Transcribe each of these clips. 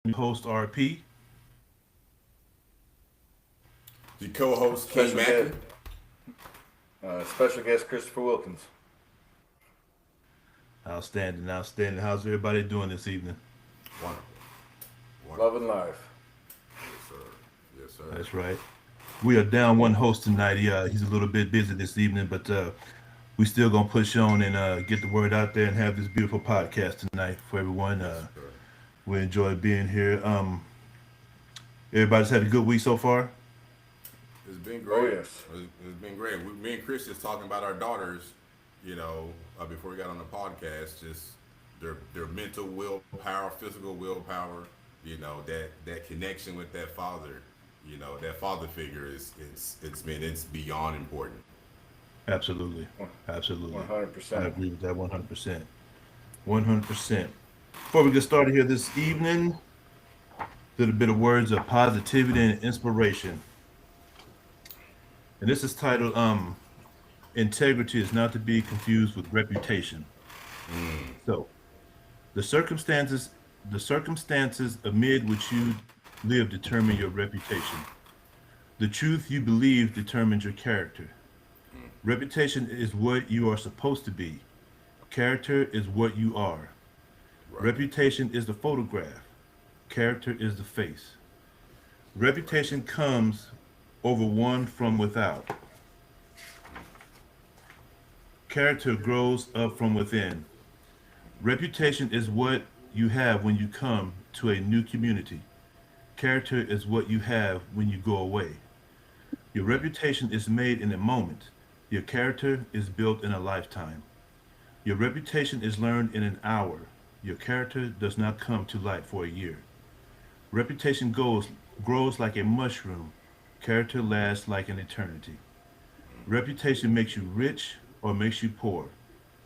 your host RP. The co-host King Special guest, Mackie. special guest Christopher Wilkins. Outstanding, outstanding. How's everybody doing this evening? Wonderful, Love wonderful. and life. Yes, sir. Yes, sir. That's right. We are down one host tonight. He's a little bit busy this evening, but we still gonna push on and get the word out there and have this beautiful podcast tonight for everyone. Yes, sir. We enjoy being here. Everybody's had a good week so far. It's been Oh great. yes. It's been great. Me and Chris just talking about our daughters. Before we got on the podcast, just their mental willpower, physical willpower. That connection with that father. That father figure it's beyond important. Absolutely, absolutely. One hundred I percent. agree with that 100%. 100%. Before we get started here this evening, a little bit of words of positivity and inspiration. And this is titled Integrity is not to be confused with reputation. So, the circumstances the circumstances amid which you live determine your reputation. The truth you believe determines your character. Reputation is what you are supposed to be. Character is what you are. Right. Reputation is the photograph. Character is the face. Right. Reputation comes over one from without. Character grows up from within. Reputation is what you have when you come to a new community. Character is what you have when you go away. Your reputation is made in a moment. Your character is built in a lifetime. Your reputation is learned in an hour. Your character does not come to light for a year. Reputation grows like a mushroom. Character lasts like an eternity. Reputation makes you rich or makes you poor.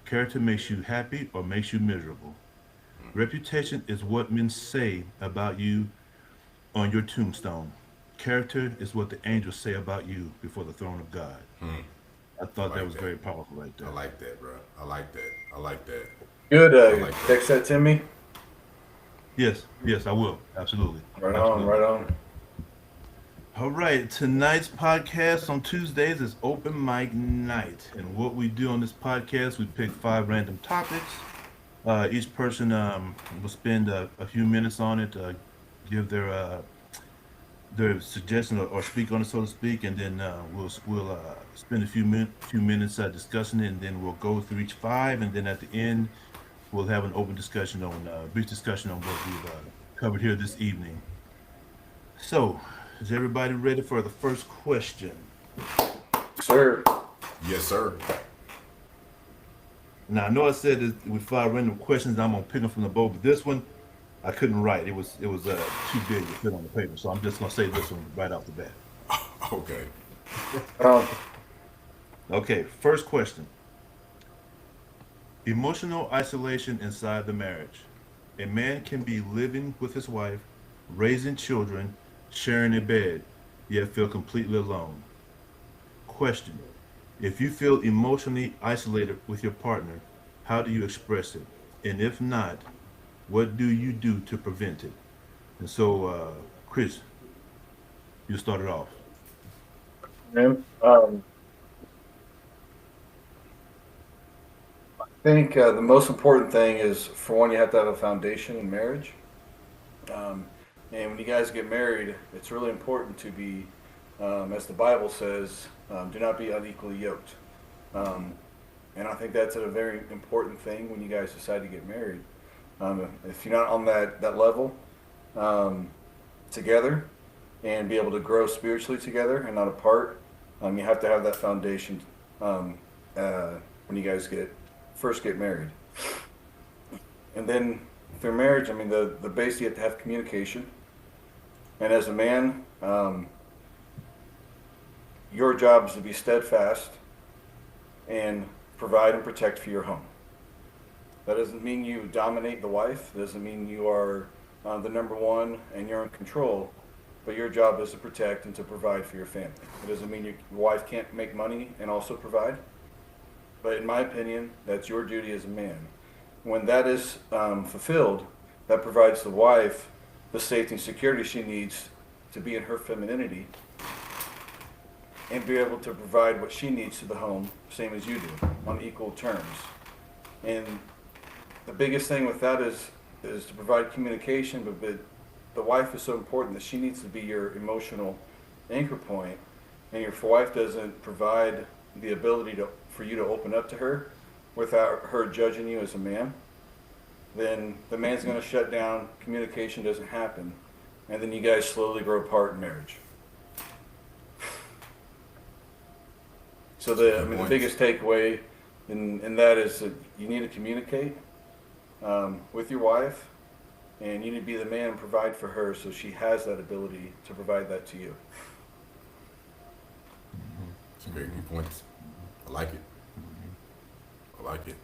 Character makes you happy or makes you miserable. Reputation is what men say about you on your tombstone. Character is what the angels say about you before the throne of God. I I thought that like was that. very powerful right I there. like that, bro. I like that. I like that. Good. I like that. Text that to me. Yes, yes, I will. Absolutely. Right on. Absolutely. Right on. All right, tonight's podcast on Tuesdays is open mic night. And what we do on this podcast, we pick five random topics. Each person will spend a few minutes on it, give their suggestion or speak on it, so to speak, and then we'll spend few minutes discussing it, and then we'll go through each five, and then at the end we'll have an open discussion on brief discussion on what we've covered here this evening. So, is everybody ready for the first question? Sir. Yes, sir. Now I know I said that with five random questions, I'm gonna pick them from the board, but this one I couldn't write. It was too big to fit on the paper, so I'm just gonna say this one right off the bat. Okay. Um, Okay, first question. Emotional isolation inside the marriage. A man can be living with his wife, raising children, sharing a bed, yet feel completely alone. Question. If you feel emotionally isolated with your partner, how do you express it? And if not, what do you do to prevent it? And so, Chris, you started off. man. I think the most important thing is, for one, you have to have a foundation in marriage. Um, and when you guys get married, it's really important to be, as the Bible says, do not be unequally yoked. Um, and I think that's a very important thing when you guys decide to get married. If you're not on that level um, together and be able to grow spiritually together and not apart, you have to have that foundation um, when you guys get first get married. And then through marriage, I mean, the base you have to have communication. And as a man, your job is to be steadfast and provide and protect for your home. That doesn't mean you dominate the wife. It doesn't mean you are the number one and you're in control. But your job is to protect and to provide for your family. It doesn't mean your wife can't make money and also provide. But in my opinion, that's your duty as a man. When that is fulfilled, that provides the wife the safety and security she needs to be in her femininity and be able to provide what she needs to the home, same as you do, on equal terms. And the biggest thing with that is to provide communication, but the wife is so important that she needs to be your emotional anchor point, and your wife doesn't provide the ability for you to open up to her without her judging you as a man, then the man's going to shut down, communication doesn't happen, and then you guys slowly grow apart in marriage. So the biggest takeaway in that is that you need to communicate with your wife, and you need to be the man and provide for her so she has that ability to provide that to you. It's a very good point. I like it. I like it.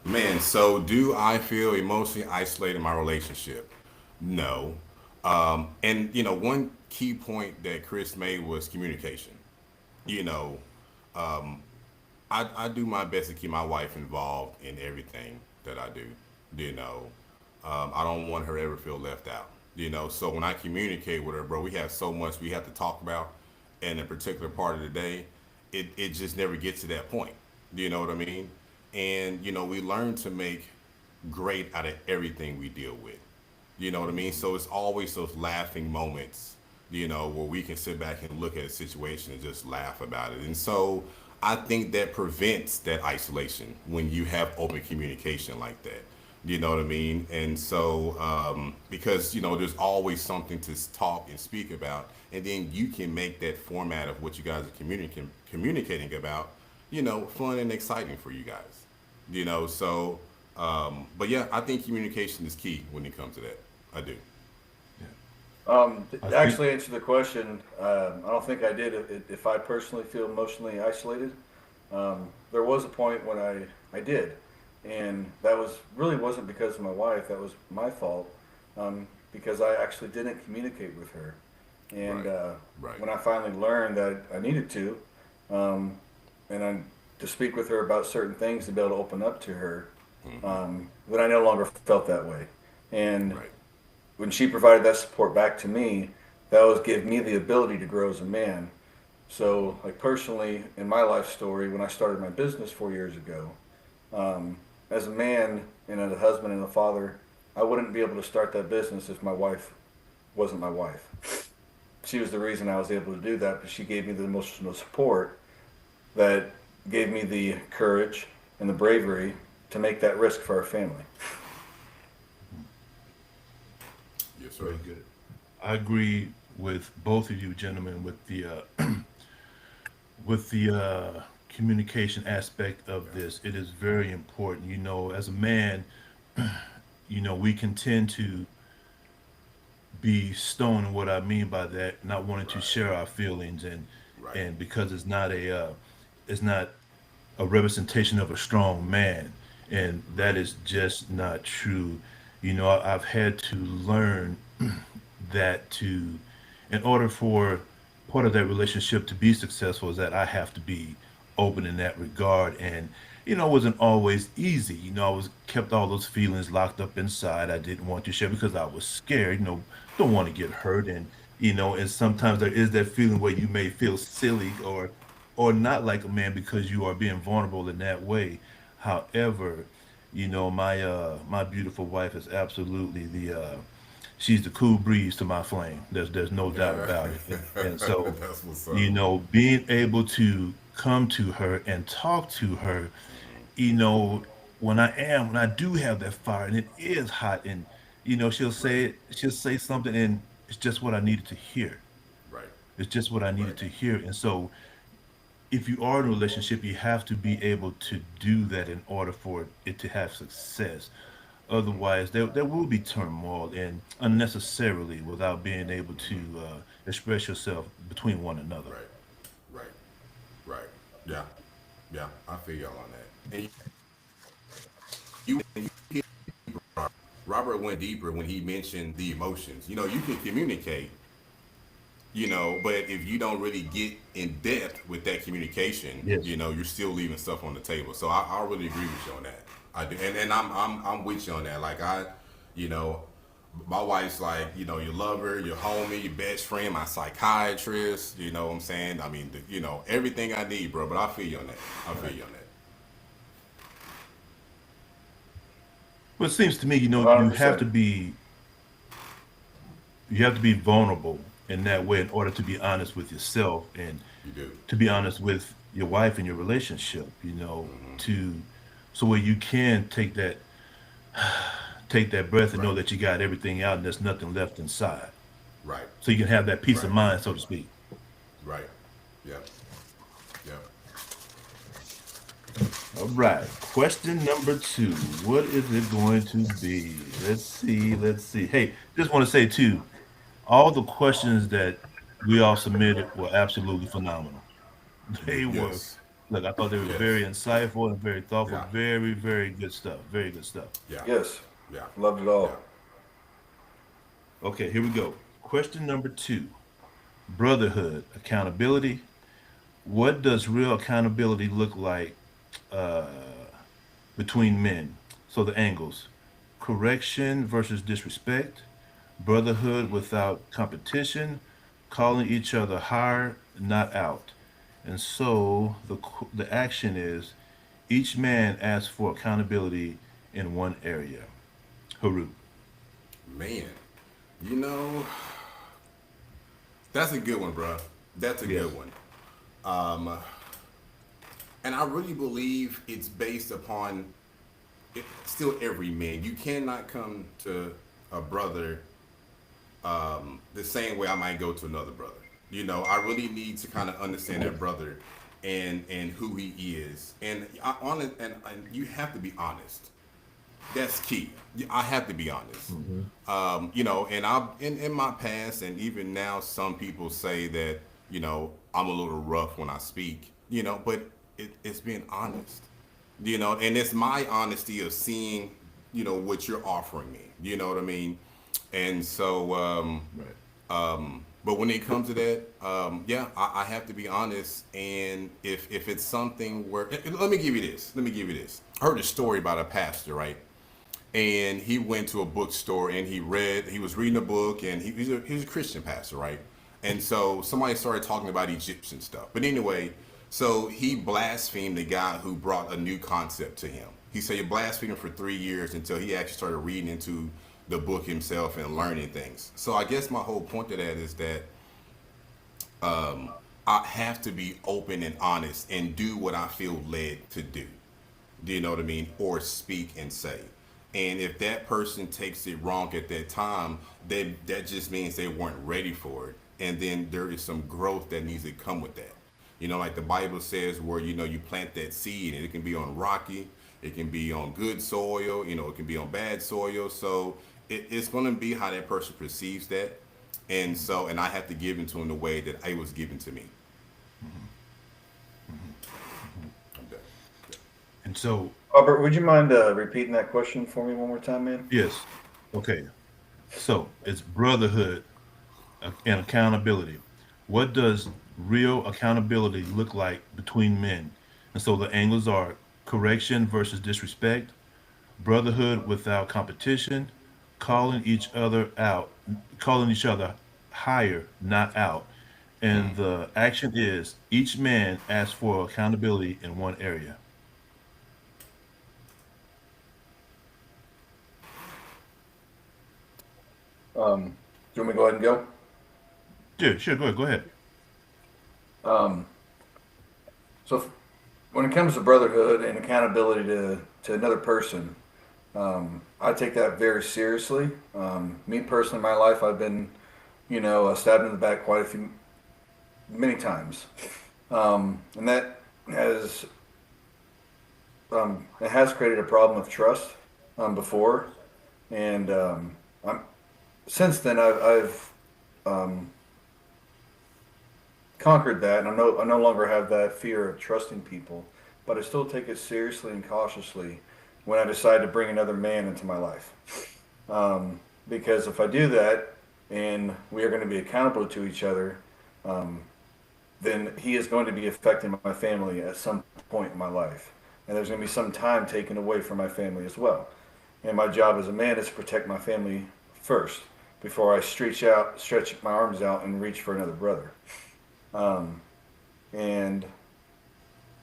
Man, so do I feel emotionally isolated in my relationship? No. And one key point that Chris made was communication. I do my best to keep my wife involved in everything that I do. I don't want her to ever feel left out. So when I communicate with her, bro, we have so much we have to talk about in a particular part of the day. It just never gets to that point. Do you know what I mean? And we learn to make great out of everything we deal with. You know what I mean? So it's always those laughing moments, where we can sit back and look at a situation and just laugh about it. And so I think that prevents that isolation when you have open communication like that. You know what I mean? And so, because, there's always something to talk and speak about, and then you can make that format of what you guys are communicating about, fun and exciting for you guys. So, but yeah, I think communication is key when it comes to that. I do. To actually answer the question, I don't think I did. If I personally feel emotionally isolated, there was a point when I did, and that wasn't because of my wife. That was my fault, because I actually didn't communicate with her, and Right. when I finally learned that I needed to, to speak with her about certain things to be able to open up to her, then I no longer felt that way, and. Right. When she provided that support back to me, that gave me the ability to grow as a man. So, like personally, in my life story, when I started my business 4 years ago, as a man and as a husband and a father, I wouldn't be able to start that business if my wife wasn't my wife. She was the reason I was able to do that, but she gave me the emotional support that gave me the courage and the bravery to make that risk for our family. Yes, sir. Very good. I agree with both of you gentlemen with the communication aspect of this. It is very important. As a man, we can tend to be stone, and what I mean by that, not wanting to share our feelings, and because it's not a representation of a strong man, and that is just not true. I've had to learn that in order for part of that relationship to be successful, is that I have to be open in that regard. And, it wasn't always easy. I kept all those feelings locked up inside. I didn't want to share because I was scared, don't want to get hurt. And sometimes there is that feeling where you may feel silly or not like a man because you are being vulnerable in that way. However, my beautiful wife is absolutely she's the cool breeze to my flame. There's no doubt about it. And so, That's what's up. being able to come to her and talk to her, when I do have that fire and it is hot, and she'll say something, and it's just what I needed to hear. Right. It's just what I needed to hear. And so, if you are in a relationship, you have to be able to do that in order for it to have success. Otherwise, there will be turmoil and unnecessarily without being able to express yourself between one another. Right. Yeah. I feel y'all on that. And Robert went deeper when he mentioned the emotions. You can communicate, but if you don't really get in depth with that communication, Yes. you're still leaving stuff on the table. So I really agree with you on that. I do, and I'm with you on that. Like you know, My wife's like, your lover, your homie, your best friend, my psychiatrist. You know what I'm saying? I mean, everything I need, bro. But I feel you on that. I feel you on that. Well, it seems to me, you have 100%. to be vulnerable in that way in order to be honest with yourself and You do. to be honest with your wife and your relationship. To so where you can take that breath and know Right. that you got everything out and there's nothing left inside. Right. So you can have that peace of Right. mind, so to speak. Right. Yep. Yep. All right. Question number two. What is it going to be? Let's see. Let's see. Hey, just want to say too, all the questions that we all submitted were absolutely phenomenal. They were, Yes. look, I thought they were Yes. very insightful and very thoughtful. Yeah. Very, very good stuff. Very good stuff. Yeah. Yes, Yeah. loved it Yeah. all. Okay, here we go. Question number two. Brotherhood, accountability. What does real accountability look like uh, between men? So the angles: correction versus disrespect, brotherhood without competition, calling each other higher, not out. And so the action is each man asks for accountability in one area. Haru. Man, you know, that's a good one, bro. That's a Yes. good one. Um, and I really believe it's based upon still every man. You cannot come to a brother the same way I might go to another brother. I really need to kind of understand that brother and who he is, and and you have to be honest. That's key. I have to be honest. And I in my past and even now, some people say that I'm a little rough when I speak. But it's being honest. And it's my honesty of seeing what you're offering me. You know what I mean? And so, Right. but when it comes to that, yeah, I have to be honest. And if it's something where, let me give you this. Let me give you this. I heard a story about a pastor, right? And he went to a bookstore and he was reading a book, and he's a Christian pastor, right? And so somebody started talking about Egyptian stuff. But anyway, so he blasphemed the guy who brought a new concept to him. He said he blasphemed him for 3 years until he actually started reading into the book himself and learning things. So I guess my whole point to that is that I have to be open and honest and do what I feel led to do. Do you know what I mean? Or speak and say. And if that person takes it wrong at that time, that just means they weren't ready for it. And then there is some growth that needs to come with that. Like the Bible says, where you plant that seed, and it can be on rocky, it can be on good soil, it can be on bad soil. So it's going to be how that person perceives that. And I have to give it to them the way that it was given to me. Okay. And so, Robert, would you mind repeating that question for me one more time, man? yes. Okay. So it's brotherhood and accountability. What does real accountability look like between men? And so the angles are correction versus disrespect, brotherhood without competition, calling each other out, calling each other higher, not out. And the action is each man asks for accountability in one area. Do you want me to go ahead and go? Sure, sure, go ahead. Um, so, when it comes to brotherhood and accountability to another person, I take that very seriously. Me personally, in my life, I've been, stabbed in the back quite a few, many times, and that has it has created a problem of trust before, and I'm since then I've um, conquered that, and I no longer have that fear of trusting people, but I still take it seriously and cautiously when I decide to bring another man into my life. Because if I do that, and we are going to be accountable to each other, um, then he is going to be affecting my family at some point in my life, and there's going to be some time taken away from my family as well. And my job as a man is to protect my family first before I stretch my arms out and reach for another brother. Um, and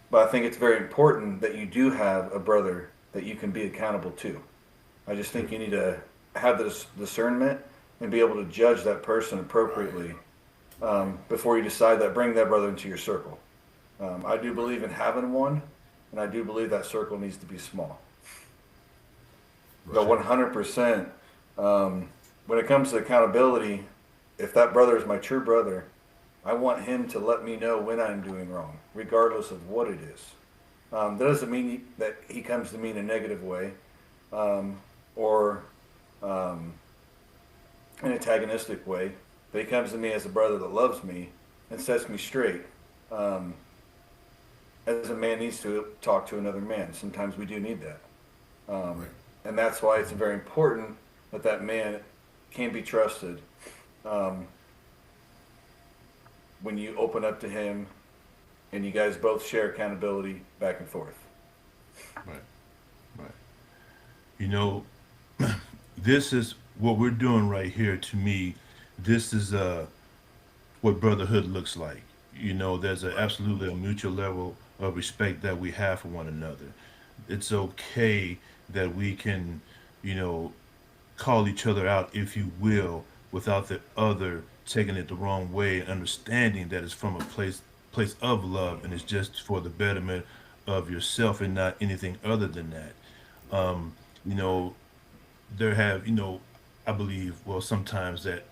but I think it's very important that you do have a brother that you can be accountable to. I just think you need to have this discernment and be able to judge that person appropriately before you decide that bring that brother into your circle. I do believe in having one, and I do believe that circle needs to be small. But 100%, when it comes to accountability, if that brother is my true brother, I want him to let me know when I'm doing wrong, regardless of what it is. That doesn't mean that he comes to me in a negative way or an antagonistic way, but he comes to me as a brother that loves me and sets me straight. As a man needs to talk to another man. Sometimes we do need that. And that's why it's very important that that man can be trusted when you open up to him and you guys both share accountability back and forth. Right. Right. You know, this is what we're doing right here. To me, this is what brotherhood looks like. You know, there's absolutely a mutual level of respect that we have for one another. It's okay that we can, you know, call each other out, if you will, without the other taking it the wrong way and understanding that it's from a place of love and it's just for the betterment of yourself and not anything other than that. You know, there have, you know, I believe, well, sometimes that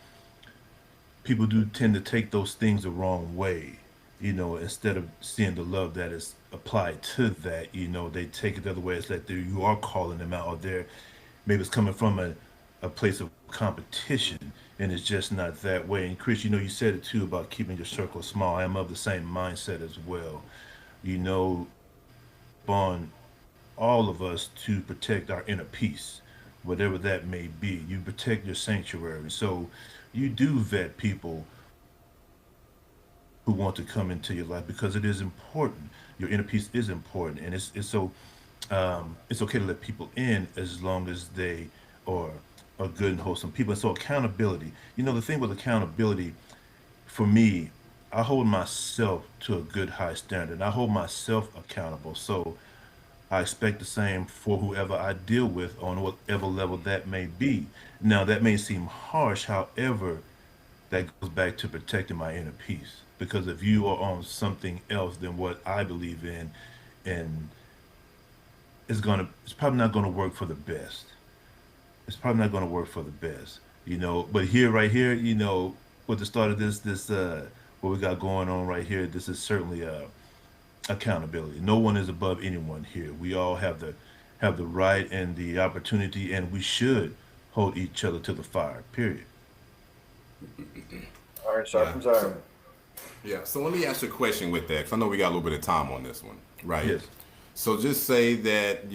people do tend to take those things the wrong way. You know, instead of seeing the love that is applied to that, you know, they take it the other way. It's like you are calling them out, or they're maybe it's coming from a place of competition, and it's just not that way. And Chris, you know, you said it too about keeping your circle small. I am of the same mindset as well. You know, on all of us to protect our inner peace, whatever that may be. You protect your sanctuary. So you do vet people who want to come into your life because it is important. Your inner peace is important, and it's okay to let people in as long as they are good and wholesome people. And so accountability. You know, the thing with accountability, for me, I hold myself to a good high standard. I hold myself accountable. So I expect the same for whoever I deal with on whatever level that may be. Now, that may seem harsh, however, that goes back to protecting my inner peace. Because if you are on something else than what I believe in, and it's probably not gonna work for the best. It's probably not gonna work for the best, you know. But here, right here, you know, with the start of this what we got going on right here, this is certainly accountability. No one is above anyone here. We all have the right and the opportunity, and we should hold each other to the fire. Period. Iron Yeah. sharpens So, iron. yeah. So let me ask you a question with that, because I know we got a little bit of time on this one, right? Yes. So just say that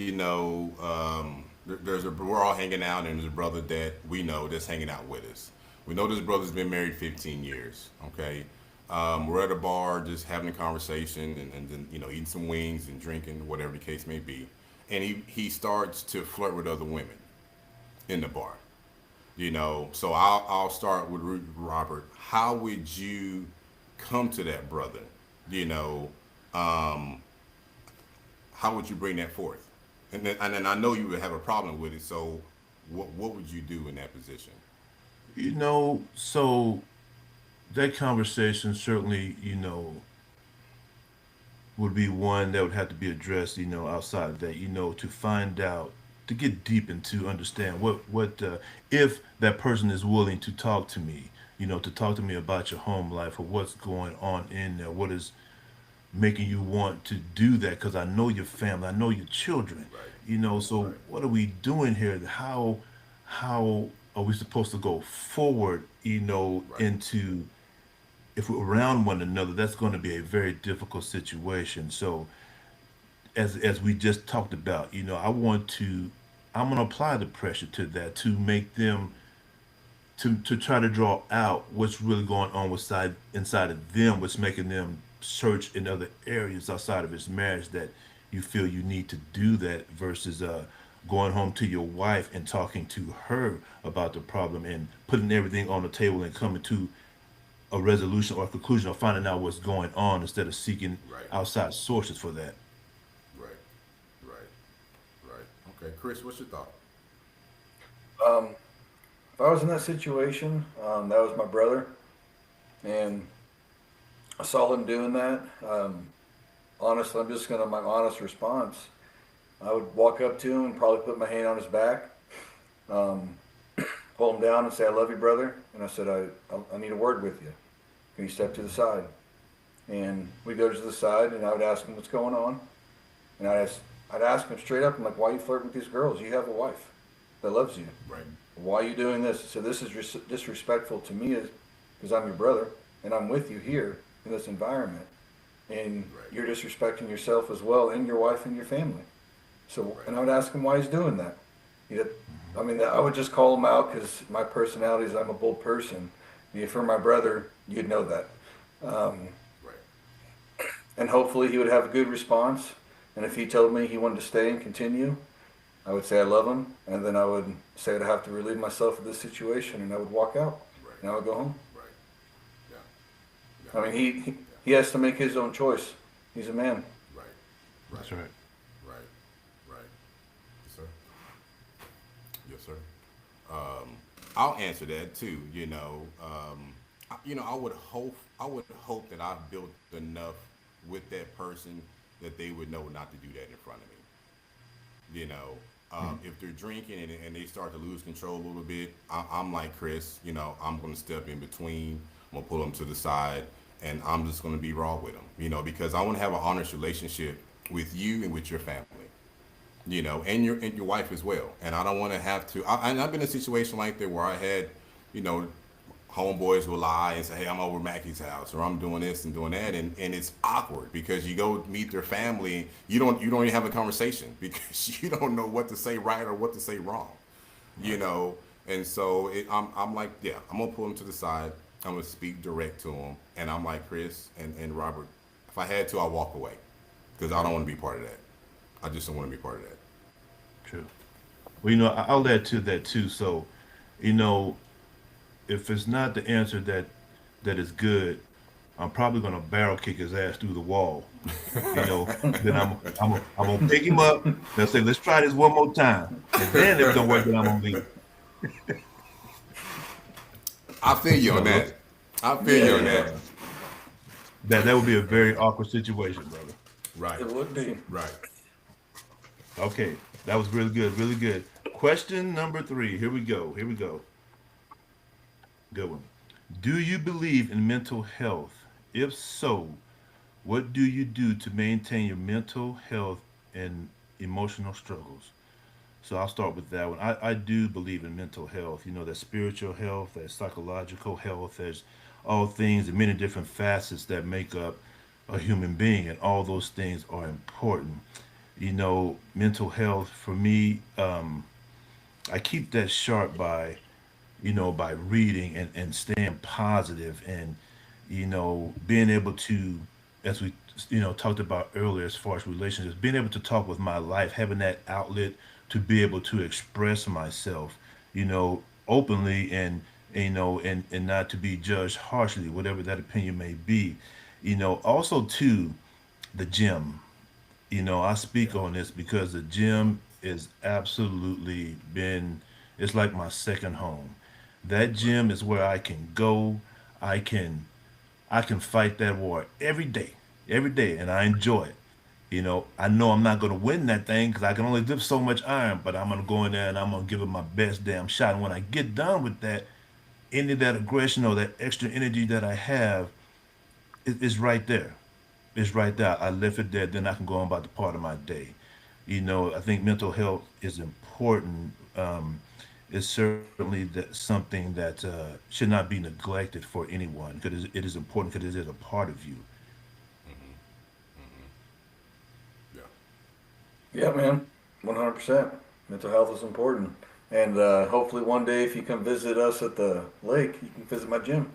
we're all hanging out, and there's a brother that we know that's hanging out with us. We know this brother's been married 15 years. Okay, we're at a bar just having a conversation, and then eating some wings and drinking, whatever the case may be, and he starts to flirt with other women in the bar. So I'll start with Robert. How would you come to that brother? You know, um, how would you bring that forth? And then I know you would have a problem with it. So what would you do in that position? You know, so that conversation certainly, you know, would be one that would have to be addressed, you know, outside of that, you know, to find out, to get deep and to understand what if that person is willing to talk to me, you know, to talk to me about your home life or what's going on in there, what is making you want to do that, because I know your family, I know your children, Right. you know. So Right. what are we doing here? How are we supposed to go forward, you know, Right. into if we're around one another? That's going to be a very difficult situation. So as we just talked about, you know, I'm going to apply the pressure to that to make them to try to draw out what's really going on inside of them, what's making them search in other areas outside of his marriage, that you feel you need to do that versus going home to your wife and talking to her about the problem and putting everything on the table and coming to a resolution or a conclusion or finding out what's going on instead of seeking Right. outside sources for that. Right. Right. Right. Okay, Chris, what's your thought? If I was in that situation, that was my brother, and I saw him doing that. Honestly, I'm just gonna my honest response. I would walk up to him and probably put my hand on his back, um, pull him down and say, "I love you, brother." And I said, I need a word with you. Can you step to the side?" And we go to the side, and I would ask him what's going on, and I'd ask him straight up. I'm like, "Why are you flirting with these girls? You have a wife that loves you. Right. Why are you doing this?" So this is disrespectful to me, because I'm your brother and I'm with you here in this environment, and Right. you're disrespecting yourself as well, and your wife and your family. So, Right. and I would ask him why he's doing that. He'd, I mean, I would just call him out because my personality is I'm a bold person. If you're my brother, you'd know that. Um, Right. and hopefully he would have a good response. And if he told me he wanted to stay and continue, I would say I love him, and then I would say I'd have to relieve myself of this situation, and I would walk out, Right. and I would go home. Right. Yeah. I Yeah. mean, he has to make his own choice. He's a man. Right. That's right. Right. Right. Yes, sir. Yes, sir. I'll answer that too. I would hope that I've built enough with that person that they would know not to do that in front of me. If they're drinking and they start to lose control a little bit, I'm like Chris. I'm going to step in between. I'm gonna pull them to the side, and I'm just going to be raw with them. Because I want to have an honest relationship with you and with your family. And your wife as well. And I don't want to have to. And I've been in a situation like that where I had, you know, homeboys will lie and say, "Hey, I'm over Mackie's house," or "I'm doing this and doing that," and it's awkward because you go meet their family, you don't even have a conversation because you don't know what to say right or what to say wrong, you know. And so I'm like, yeah, I'm gonna pull them to the side. I'm gonna speak direct to them, and I'm like Chris and Robert. If I had to, I'll walk away because I don't want to be part of that. I just don't want to be part of that. True. Well, I'll add to that too. So, you know, if it's not the answer that is good, I'm probably gonna barrel kick his ass through the wall. Then I'm gonna pick him up and say, "Let's try this one more time." And then if it don't work, then I'm gonna leave. I feel you on that. I feel you on that. That would be a very awkward situation, brother. Right. It would be. Right. Okay, that was really good, really good. Question number 3. Here we go. Here we go. Good one. Do you believe in mental health? If so, what do you do to maintain your mental health and emotional struggles? So I'll start with that one. I do believe in mental health. There's spiritual health, there's psychological health, there's all things and many different facets that make up a human being, and all those things are important. Mental health for me, I keep that sharp by reading and staying positive and, being able to, as we, talked about earlier, as far as relationships, being able to talk with my life, having that outlet to be able to express myself, openly and not to be judged harshly, whatever that opinion may be. Also too, the gym. I speak on this because the gym is absolutely it's like my second home. That gym is where I can go. I can I can fight that war every day, and I enjoy it. I know I'm not going to win that thing because I can only lift so much iron, but I'm going to go in there and I'm going to give it my best damn shot. And when I get done with that, any of that aggression or that extra energy that I have is right there. It's right there. I left it there, then I can go on about the part of my day. I think mental health is important. It's certainly something that should not be neglected for anyone because it is important because it is a part of you. Yeah. Yeah, man, 100%. Mental health is important. And hopefully one day if you come visit us at the lake, you can visit my gym.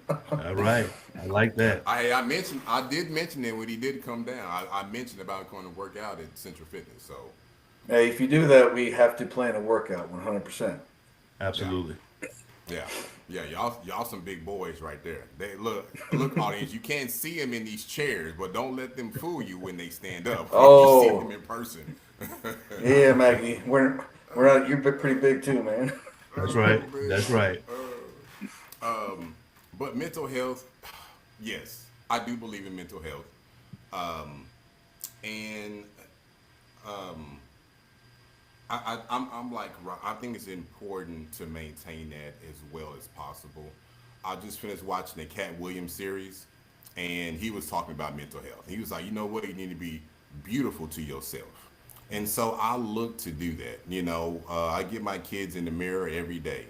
All right. I like that. I did mention it when he did come down. I mentioned about going to work out at Central Fitness. So, Hey, if you do that, we have to plan a workout 100%. Absolutely. Yeah, yeah, y'all some big boys right there. They look, audience. You can't see them in these chairs, but don't let them fool you when they stand up. When you see them Oh, in person. yeah, Maggie. We're not. You're pretty big too, man. That's Oh right. That's man. right. But mental health, yes, I do believe in mental health. Um, and I'm like, I think it's important to maintain that as well as possible. I just finished watching the Cat Williams series, and he was talking about mental health. He was like, you know what, you need to be beautiful to yourself. And so I look to do that. I get my kids in the mirror every day,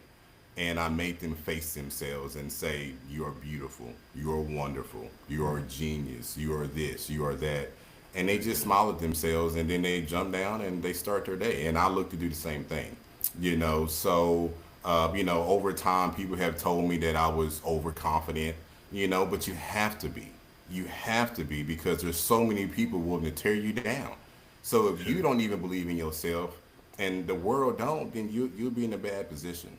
and I make them face themselves and say, "You are beautiful. You are wonderful. You are a genius. You are this. You are that." And they just smile at themselves, and then they jump down and they start their day. And I look to do the same thing. So over time, people have told me that I was overconfident. But you have to be. You have to be because there's so many people willing to tear you down. So if you Sure. don't even believe in yourself, and the world don't, then you'll be in a bad position.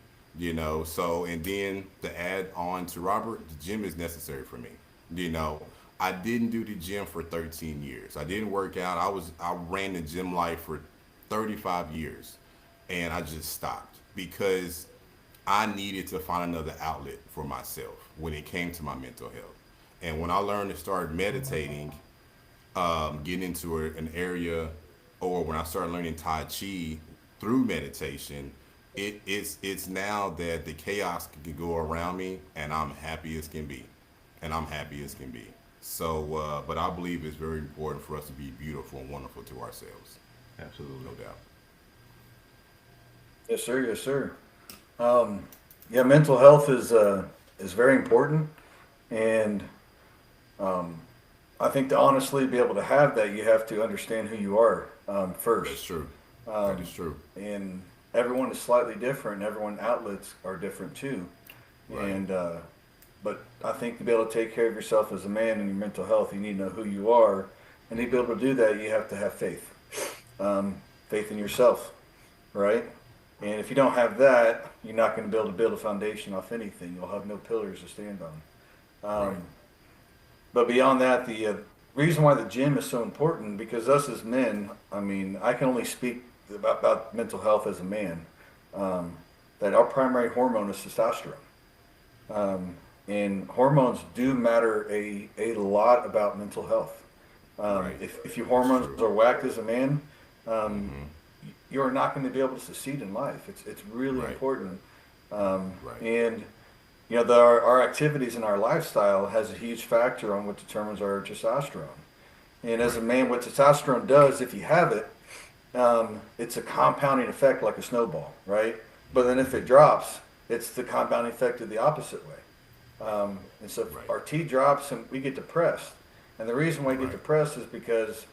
So and then to add on to Robert, the gym is necessary for me. you know I didn't do the gym for 13 years. I didn't work out. I ran the gym life for 35 years, and I just stopped because I needed to find another outlet for myself when it came to my mental health. And when I learned to start meditating, getting into an area, or when I started learning Tai Chi through meditation, it's now that the chaos can go around me, and I'm happy as can be, and I'm happy as can be. So, but I believe it's very important for us to be beautiful and wonderful to ourselves, Absolutely. no doubt. Yes, sir. Yes, sir. Yeah, mental health is very important, and um, I think to honestly be able to have that, you have to understand who you are That's first. true. That Um, is true. and everyone is slightly different. Everyone outlets are different too. Right. And but I think to be able to take care of yourself as a man and your mental health, you need to know who you are, and to be able to do that, you have to have faith, faith in yourself, right? And if you don't have that, you're not going to be able to build a foundation off anything. You'll have no pillars to stand on. Right. But beyond that, the reason why the gym is so important, because us as men, I mean, I can only speak about mental health as a man, um, that our primary hormone is testosterone. Um, and hormones do matter a lot about mental health. Right. If your That's hormones true. are whacked as a man, um, Hmm. you're not going to be able to succeed in life. It's really Right. important. Right. And our activities and our lifestyle has a huge factor on what determines our testosterone. And as a Right. man, what testosterone does, if you have it, it's a compounding effect like a snowball, right? But then if it drops, it's the compounding effect of the opposite way. And so if Right. our T drops and we get depressed. And the reason why we get Right. depressed is because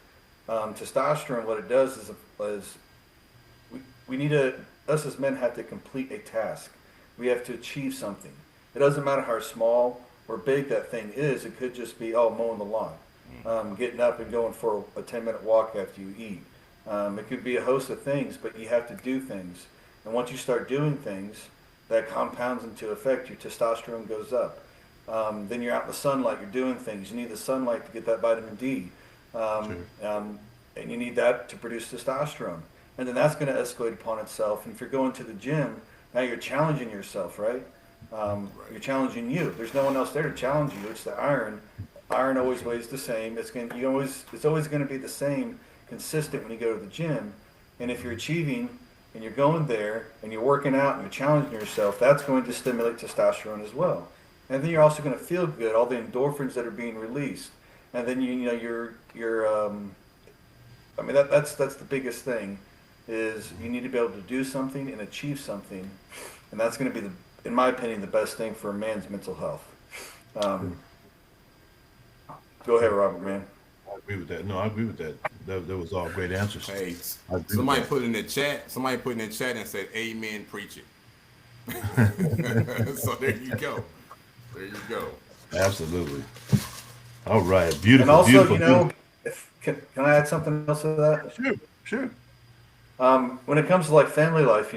testosterone, what it does is we need to, us as men have to complete a task. We have to achieve something. It doesn't matter how small or big that thing is. It could just be, oh, mowing the lawn, getting up and going for a 10-minute walk after you eat. It could be a host of things, but you have to do things. And once you start doing things, that compounds into effect. Your testosterone goes up. Then you're out in the sunlight. You're doing things. You need the sunlight to get that vitamin D, Sure. and you need that to produce testosterone. And then that's going to escalate upon itself. And if you're going to the gym, now you're challenging yourself, right? You're Right. challenging you. There's no one else there to challenge you. It's the iron. Iron always weighs the same. It's always going to be the same, consistent when you go to the gym. And if you're achieving and you're going there and you're working out and you're challenging yourself, that's going to stimulate testosterone as well. And then you're also going to feel good, all the endorphins that are being released. And then I mean that's the biggest thing is you need to be able to do something and achieve something, and that's going to be in my opinion, the best thing for a man's mental health. Um, Go ahead, Sure. Robert, man. I agree with that. No, I agree with that. That was all great answers. Hey, I agree with somebody that. put in the chat. Somebody put in the chat and said, "Amen, preach it." So there you go. There you go. Absolutely. All right. And Beautiful, also, beautiful, beautiful. if can I add something else to that? Sure, sure. When it comes to like family life,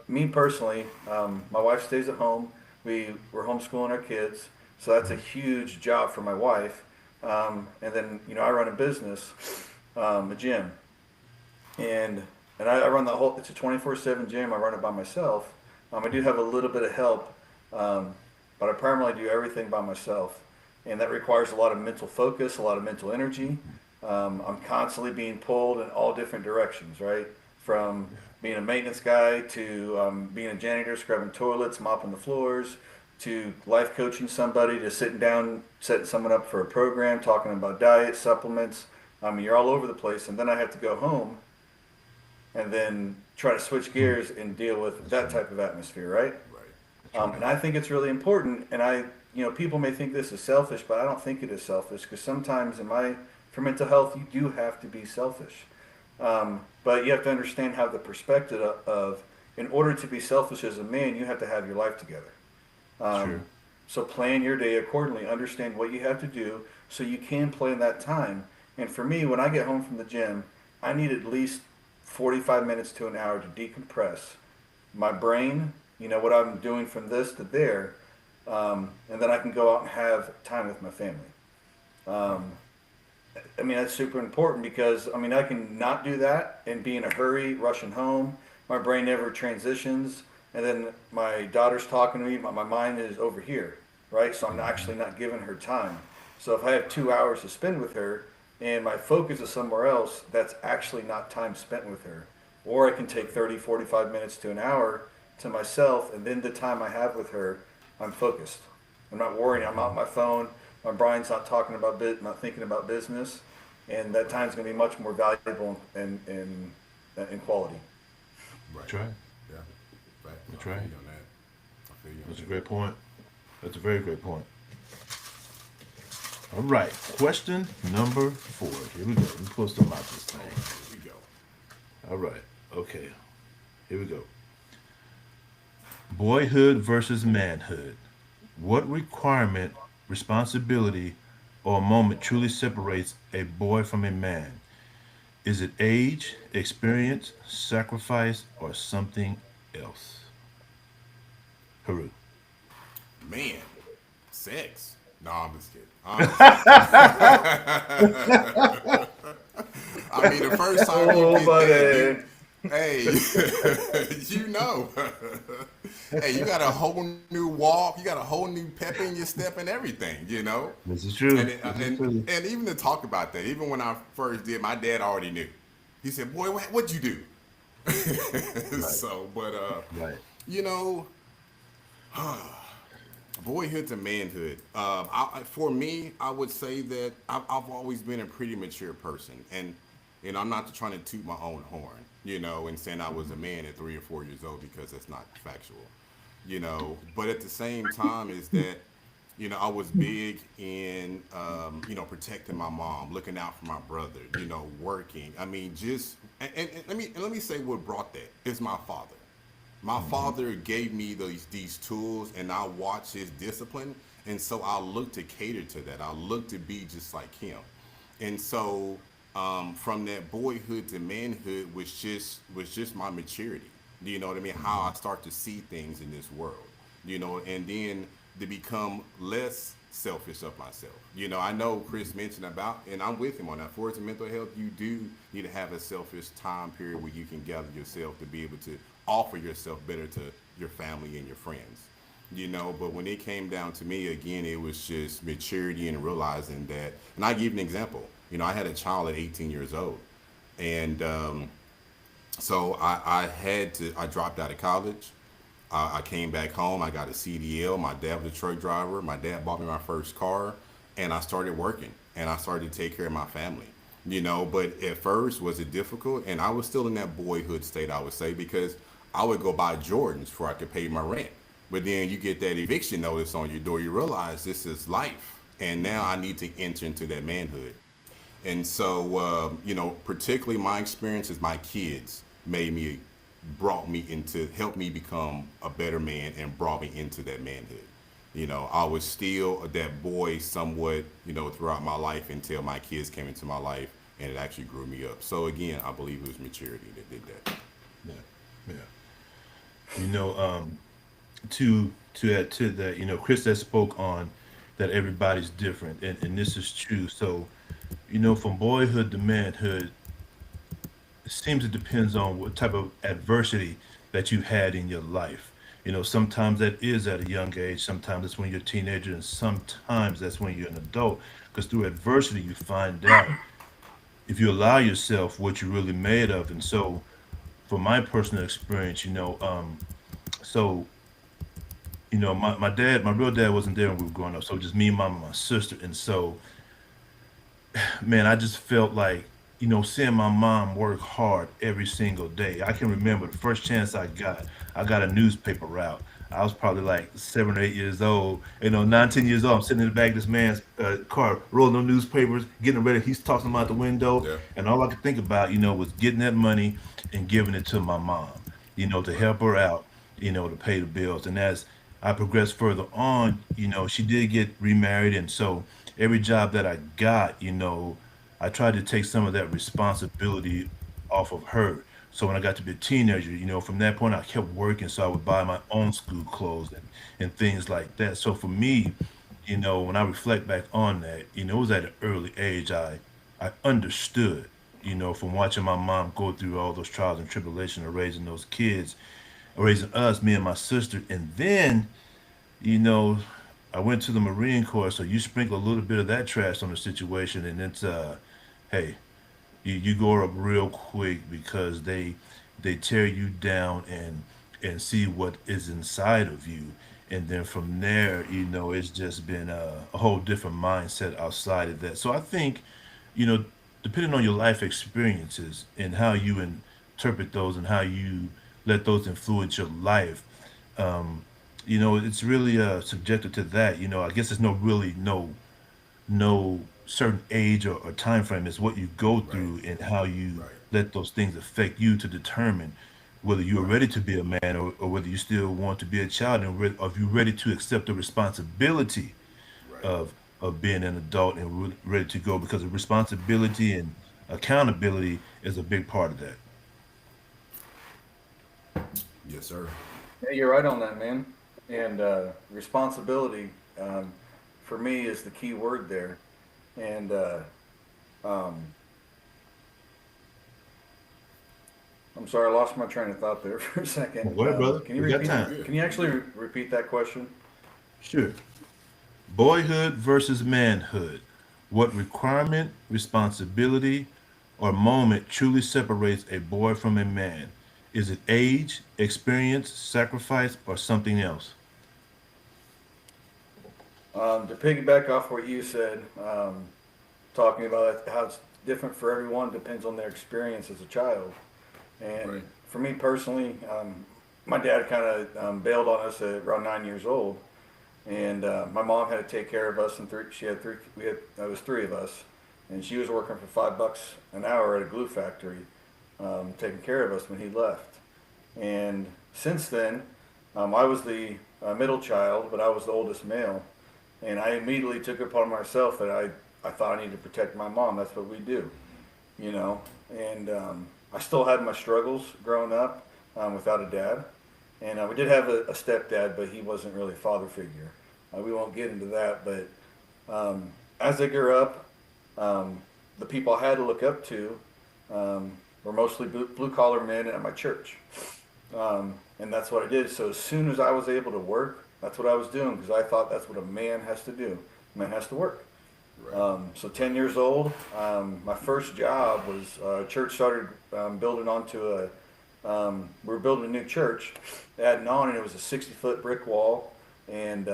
me personally, my wife stays at home. We're homeschooling our kids, so that's a huge job for my wife. And then I run a business, a gym, and I run the whole. It's a 24/7 gym. I run it by myself. I do have a little bit of help, but I primarily do everything by myself, and that requires a lot of mental focus, a lot of mental energy. I'm constantly being pulled in all different directions, right? From being a maintenance guy to being a janitor, scrubbing toilets, mopping the floors, to life coaching somebody, to sitting down, setting someone up for a program, talking about diet, supplements. I mean, you're all over the place, and then I have to go home and then try to switch gears and deal with that type of atmosphere, right? Right. And I think it's really important. And people may think this is selfish, but I don't think it is selfish because sometimes for mental health, you do have to be selfish. But you have to understand how the perspective of, in order to be selfish as a man, you have to have your life together. Sure. So plan your day accordingly. Understand what you have to do so you can plan that time. And for me, when I get home from the gym, I need at least 45 minutes to an hour to decompress my brain, what I'm doing from this to there, and then I can go out and have time with my family. That's super important because, I can not do that and be in a hurry, rushing home. My brain never transitions. And then my daughter's talking to me, my mind is over here, right? So I'm actually not giving her time. So if I have 2 hours to spend with her and my focus is somewhere else, that's actually not time spent with her. Or I can take 30, 45 minutes to an hour to myself, and then the time I have with her, I'm focused. I'm not worrying. I'm on my phone. My brain's not talking about not thinking about business, and that time's going to be much more valuable in quality. Right. That's right. Yeah. Right. That's I feel right. you on that. I feel you on That's a that. great point. That's a very great point. All right. Question number 4. Here we go. Let me pull some out this thing. Here we go. All right. Okay. Here we go. Boyhood versus manhood. What requirement, responsibility, or moment truly separates a boy from a man? Is it age, experience, sacrifice, or something else? Haru. Man, sex. No, I'm just kidding. I mean, the first time you get there, hey, hey, you got a whole new walk, you got a whole new pep in your step and everything. This is true. And, This is true. and even to talk about that, even when I first did, my dad already knew. He said, "Boy, what'd you do?" Right. So, but Right. you know, boyhood to manhood. For me, I would say that I've always been a pretty mature person, and I'm not trying to toot my own horn, and saying I was a man at 3 or 4 years old because that's not factual, But at the same time, is that I was big in protecting my mom, looking out for my brother, working. I mean, just and let me say what brought that is my father. My father gave me these tools, and I watched his discipline, and so I look to cater to that. I look to be just like him, and so from that boyhood to manhood was just my maturity. Do you know what I mean? How I start to see things in this world, and then to become less selfish of myself. I know Chris mentioned about, and I'm with him on that. For its mental health, you do need to have a selfish time period where you can gather yourself to be able to offer yourself better to your family and your friends. But when it came down to me, again, it was just maturity and realizing that. And I give you an example. I had a child at 18 years old, and so I dropped out of college. I came back home. I got a CDL. My dad was a truck driver. My dad bought me my first car, and I started working, and I started to take care of my family. But at first, was it difficult? And I was still in that boyhood state, I would say, because I would go buy Jordans before I could pay my rent. But then you get that eviction notice on your door. You realize this is life, and now I need to enter into that manhood. And so, particularly my experiences, my kids brought me into, helped me become a better man and brought me into that manhood. I was still that boy somewhat, throughout my life until my kids came into my life, and it actually grew me up. So again, I believe it was maturity that did that. Yeah, yeah. You know, to add to that, Chris that spoke on that everybody's different, and this is true. So, from boyhood to manhood, it seems it depends on what type of adversity that you had in your life. Sometimes that is at a young age, sometimes that's when you're a teenager, and sometimes that's when you're an adult. Because through adversity, you find out if you allow yourself what you're really made of. And so, from my personal experience, so my dad, my real dad wasn't there when we were growing up, so just me, mom, and my sister. And so, man, I just felt like, seeing my mom work hard every single day. I can remember the first chance I got a newspaper route. I was probably like 7 or 8 years old. 9, 10 years old. I'm sitting in the back of this man's car, rolling the newspapers, getting ready. He's tossing them out the window, Yeah. and all I could think about, was getting that money and giving it to my mom, to Right. help her out, to pay the bills. And as I progressed further on, she did get remarried, and so every job that I got, I tried to take some of that responsibility off of her. So when I got to be a teenager, from that point I kept working, so I would buy my own school clothes and things like that. So for me, when I reflect back on that, it was at an early age I understood, from watching my mom go through all those trials and tribulations of raising those kids, raising us, me and my sister, and then you know, I went to the Marine Corps, so you sprinkle a little bit of that trash on the situation, and it's hey, you go up real quick because they tear you down and see what is inside of you, and then from there, it's just been a whole different mindset outside of that. So I think, you know, depending on your life experiences and how you interpret those and how you let those influence your life, um, it's really subjected to that. I guess there's no certain age or time frame. It's what you go Right. through and how you Right. let those things affect you to determine whether you are Right. ready to be a man or whether you still want to be a child, and or if you're ready to accept the responsibility Right. of being an adult and ready to go, because the responsibility and accountability is a big part of that. Yes, sir. Yeah, you're right on that, man. And responsibility, for me, is the key word there. And um, I'm sorry, I lost my train of thought there for a second. Well, go ahead, brother. Can you We got repeat? You time. good? Can you You actually good? repeat that question? Sure. Boyhood versus manhood. What requirement, responsibility, or moment truly separates a boy from a man? Is it age, experience, sacrifice, or something else? To piggyback off what you said, talking about how it's different for everyone depends on their experience as a child. And Right. for me personally, my dad kind of bailed on us at around 9 years old, and my mom had to take care of us. And she had three. We had There was three of us, and she was working for $5 an hour at a glue factory, taking care of us when he left. And since then, I was the middle child, but I was the oldest male, and I immediately took it upon myself that I thought I needed to protect my mom. That's what we do, you know. And I still had my struggles growing up without a dad, and we did have a stepdad, but he wasn't really a father figure. We won't get into that, but as I grew up, um, the people I had to look up to were mostly blue collar men at my church, and that's what I did. So as soon as I was able to work, that's what I was doing because I thought that's what a man has to do. A man has to work. Right. So 10 years old, my first job was church started building onto we were building a new church, adding on, and it was a 60-foot brick wall. And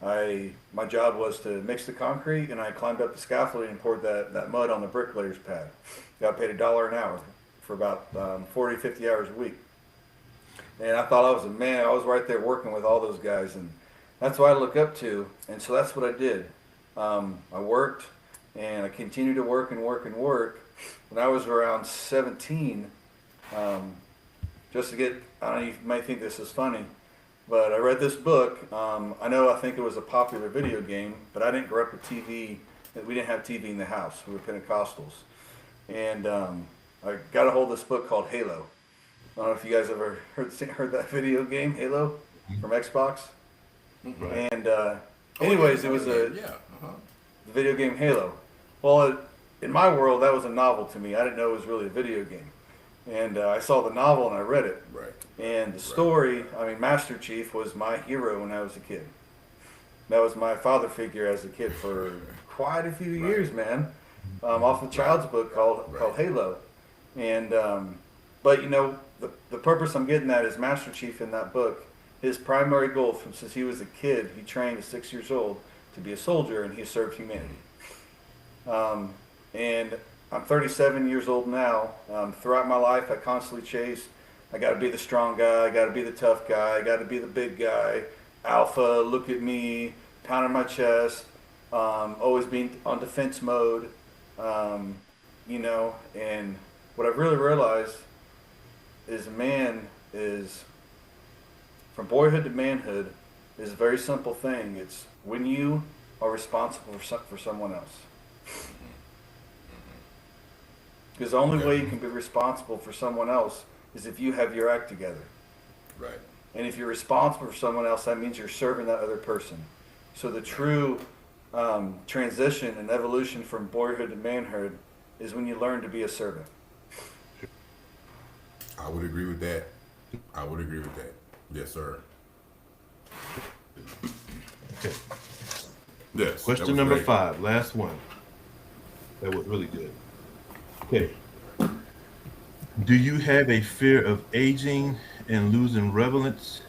my job was to mix the concrete, and I climbed up the scaffolding and poured that mud on the bricklayer's pad. Got paid $1 an hour for about 40, 50 hours a week. And I thought I was a man. I was right there working with all those guys, and that's what I look up to. And so that's what I did. I worked, and I continued to work and work and work. When I was around 17, um, just to get, I don't know, you might think this is funny, but I read this book. I think it was a popular video game, but I didn't grow up with TV. We didn't have TV in the house. We were Pentecostals. And I got a hold of this book called Halo. don't know if you guys ever heard that video game, Halo, from Xbox. Right. And anyways, it was the video game Halo. Well, in my world, that was a novel to me. I didn't know it was really a video game. And I saw the novel and I read it. Right. And the story, I mean, Master Chief was my hero when I was a kid. That was my father figure as a kid for quite a few years, man. Off a child's book called Halo. And but you know, the purpose I'm getting at is Master Chief in that book. His primary goal, since he was a kid, he trained at 6 years old to be a soldier, and he served humanity. And I'm 37 years old now. Throughout my life, I constantly chase. I got to be the strong guy. I got to be the tough guy. I got to be the big guy. Alpha, look at me, pounding my chest. Always being on defense mode. You know, and what I've really realized is a man is, from boyhood to manhood, is a very simple thing. It's when you are responsible for someone else. Because the only way you can be responsible for someone else is if you have your act together. Right. And if you're responsible for someone else, that means you're serving that other person. So the true transition and evolution from boyhood to manhood is when you learn to be a servant. I would agree with that. Yes, sir. Okay. Yes. Question number 5, last one. That was really good. Okay. Do you have a fear of aging and losing relevance?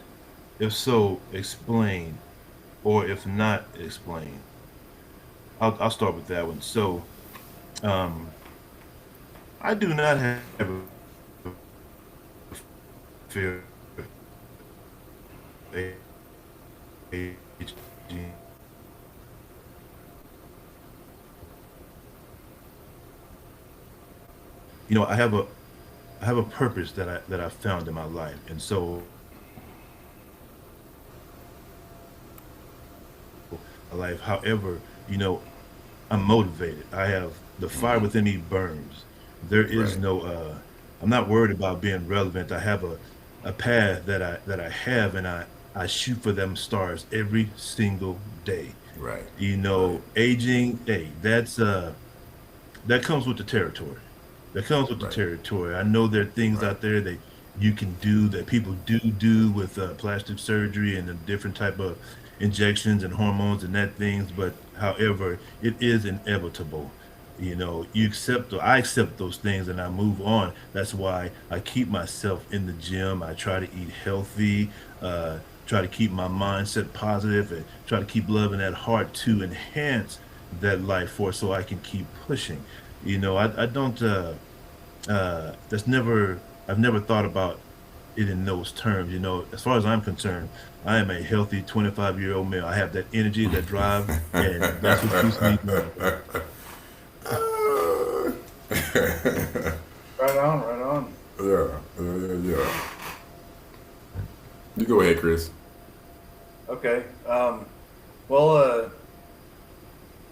If so, explain. Or if not, explain. I'll start with that one. So, I do not have a fear of aging. You know, I have a purpose that I found in my life, and so life. However, you know, I'm motivated. I have the fire within me burns. There is no. I'm not worried about being relevant. I have a path that I have, and I shoot for them stars every single day. Right. You know, aging. Hey, that comes with the territory. That comes with the territory. I know there are things out there that you can do, that people do with plastic surgery and the different type of injections and hormones and that things. But however, it is inevitable. You know, I accept those things and I move on. That's why I keep myself in the gym. I try to eat healthy, try to keep my mindset positive, and try to keep love in that heart to enhance that life force so I can keep pushing. You know, I don't, I've never thought about it in those terms. You know, as far as I'm concerned, I am a healthy 25-year-old male. I have that energy, that drive, and that's what keeps me going. Right on. Yeah. You go ahead, Chris. Okay. Well,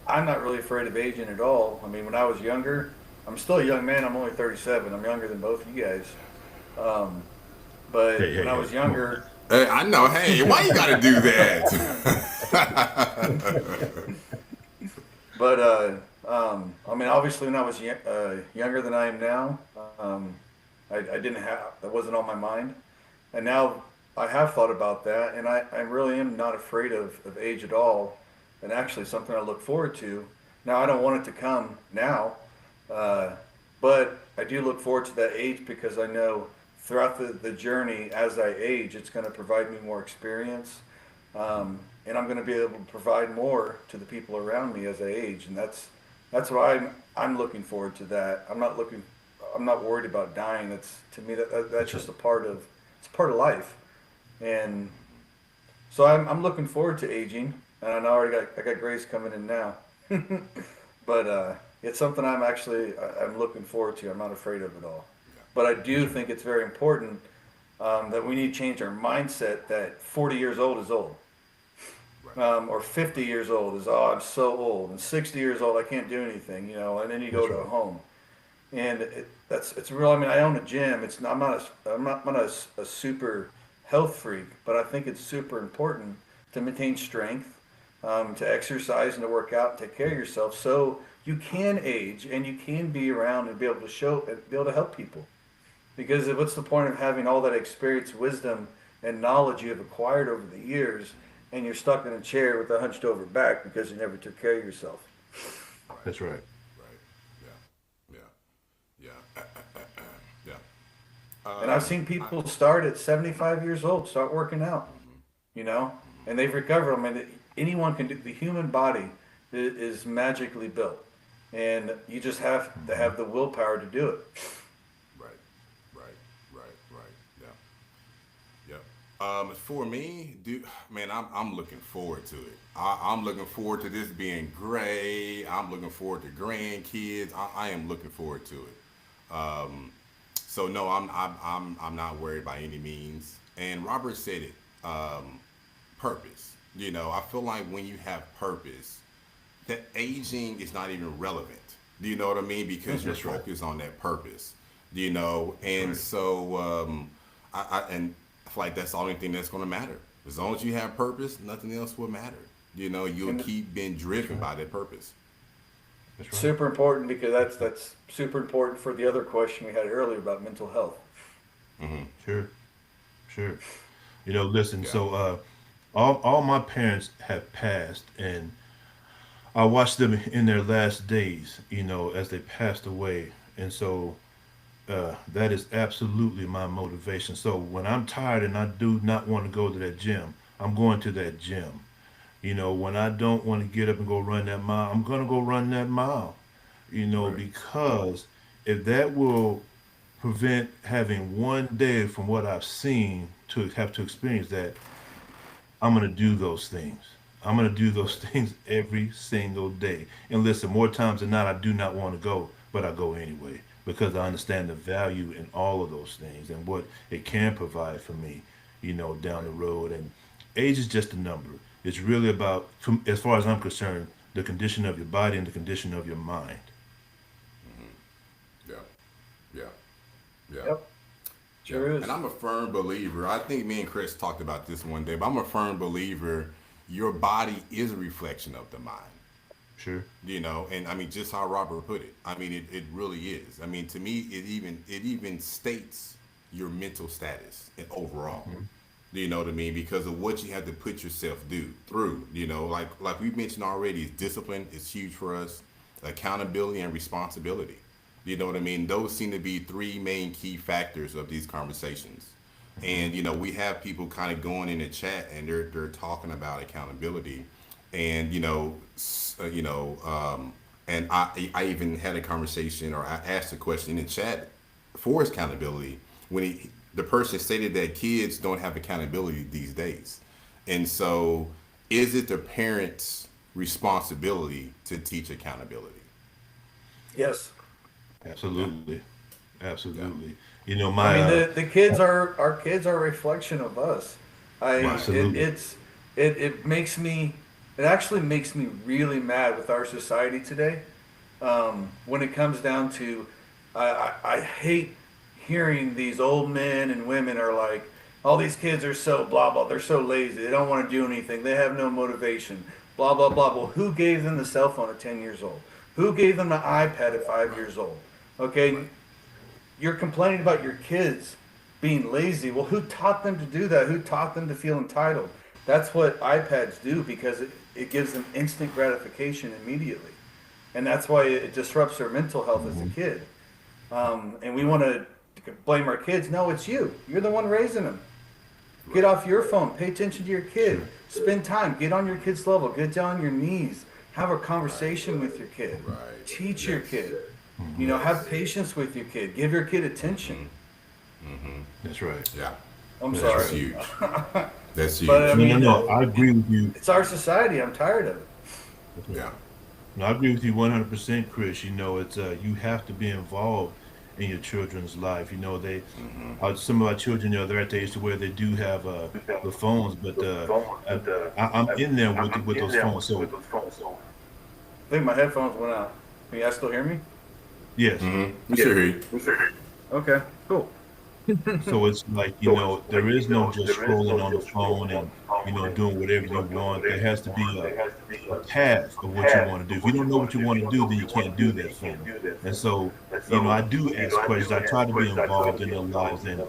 I'm not really afraid of aging at all. I mean, when I was younger, I'm still a young man. I'm only 37. I'm younger than both of you guys. But when I was younger... Hey, I know. Hey, why you got to do that? But, I mean, obviously when I was younger than I am now, that wasn't on my mind. And now I have thought about that, and I really am not afraid of age at all. And actually something I look forward to. Now, I don't want it to come now, but I do look forward to that age because I know throughout the journey as I age, it's going to provide me more experience, and I'm going to be able to provide more to the people around me as I age, and that's why I'm looking forward to that. I'm not worried about dying. To me that's just a part of life, and so I'm looking forward to aging. And I know I got Grace coming in now, but it's something I'm looking forward to. I'm not afraid of it all, but I do think it's very important that we need to change our mindset that 40 years old is old, or 50 years old is I'm so old, and 60 years old I can't do anything, you know. And then you go to a home. and it's real. I mean, I own a gym. It's not, I'm not a super health freak, but I think it's super important to maintain strength, to exercise and to work out, and take care of yourself, so you can age and you can be around and be able to be able to help people. Because what's the point of having all that experience, wisdom, and knowledge you have acquired over the years, and you're stuck in a chair with a hunched over back because you never took care of yourself? Right. That's right. Right. Yeah. Yeah. Yeah. Yeah. And I've seen people start at 75 years old, start working out, you know, and they've recovered. I mean, anyone can do. The human body is magically built, and you just have to have the willpower to do it. Right. Right. Right. Yeah. For me, dude, man, I'm looking forward to it. I'm looking forward to this being great. I'm looking forward to grandkids. I am looking forward to it. So no, I'm not worried by any means. And Robert said it. Purpose. I feel like when you have purpose, that aging is not even relevant. Do you know what I mean? Because you're That's right. focused on that purpose. That's And right. so I feel like that's the only thing that's going to matter. As long as you have purpose, nothing else will matter. You'll And keep being That's driven right. by that purpose. it's That's right. super important because that's super important for the other question we had earlier about mental health. Sure. Sure. Listen. Yeah. So, all my parents have passed, and I watched them in their last days. As they passed away, and so that is absolutely my motivation. So when I'm tired and I do not want to go to that gym, I'm going to that gym. When I don't want to get up and go run that mile, I'm going to go run that mile. Right. Because if that will prevent having one day from what I've seen to have to experience that, I'm going to do those things. I'm going to do those Right. things every single day. And listen, more times than not, I do not want to go, but I go anyway because I understand the value in all of those things and what it can provide for me, down the Right. road. And age is just a number. It's really about, as far as I'm concerned, the condition of your body and the condition of your mind. Yeah. Yeah. Yeah. Yep, Yeah, sure and is. I'm a firm believer. I think me and Chris talked about this one day, but I'm a firm believer. Your body is a reflection of the mind. Sure. And I mean, just how Robert put it. I mean, it really is. I mean, to me, it even states your mental status and overall. Do you know what I mean? Because of what you have to put yourself do through. Like we mentioned already, discipline is huge for us. Accountability and responsibility. You know what I mean? Those seem to be three main key factors of these conversations. And we have people kind of going in the chat and they're talking about accountability, and and I even had a conversation, or I asked a question in the chat for accountability when the person stated that kids don't have accountability these days, and so is it the parents' responsibility to teach accountability? Yes. Yeah, Absolutely. yeah, Absolutely. I My mean, the kids are our kids are a reflection of us. I right, it absolutely. it's it makes me it actually makes me really mad with our society today. When it comes down to, I hate hearing these old men and women are like, all these kids are so blah blah, they're so lazy, they don't want to do anything, they have no motivation, blah blah blah. Well, who gave them the cell phone at 10 years old? Who gave them the iPad at five right, years old? Okay, right, you're complaining about your kids being lazy. Well, who taught them to do that? Who taught them to feel entitled? That's what iPads do because it gives them instant gratification immediately. And that's why it disrupts their mental health as a Hmm. kid. And we right, want to blame our kids. No, it's you. You're the one raising them. Get right, off your phone. Pay attention to your kid. Sure. Spend time. Get on your kid's level. Get down on your knees. Have a right, conversation with your kid. right. Teach your Yes, kid. Have yes. patience with your kid. Give your kid attention. That's right. Yeah, I'm That's that's sorry. right. huge. That's But I huge. No, no, mean, no. I agree with you. it's our society. I'm tired of it. That's right. Yeah, No, I agree with you 100%, Chris. It's you have to be involved in your children's life. Some of our children, they're at the age to where they do have the phones, but I, I'm in there with those phones. So I think my headphones went out. Can you guys still hear me? Yes. We should hear you. Okay, cool. So it's like, there is no just scrolling on the phone and, doing whatever you want. There has to be a path of what you want to do. If you don't know what you want to do, then you can't do that thing. And so, I do ask questions. I try to be involved in their lives and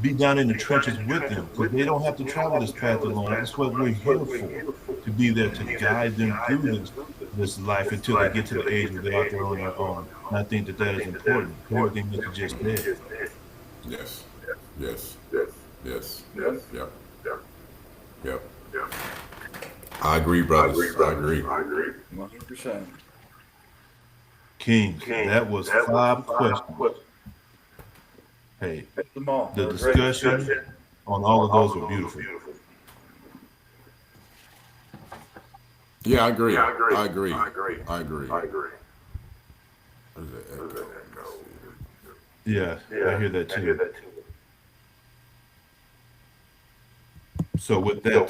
be down in the trenches with them because they don't have to travel this path alone. That's what we're here for, to be there to guide them through this life until they get to the age where they're out there on their own. And I think that is important. Everything that you just said. Yes. Yes. Yes. Yep. I agree, brothers. I agree. 100%. King, that was 5 questions. Hey, Them all. the discussion on all of those were beautiful. Yeah, I agree. I agree. Yeah, I hear that too. So with that,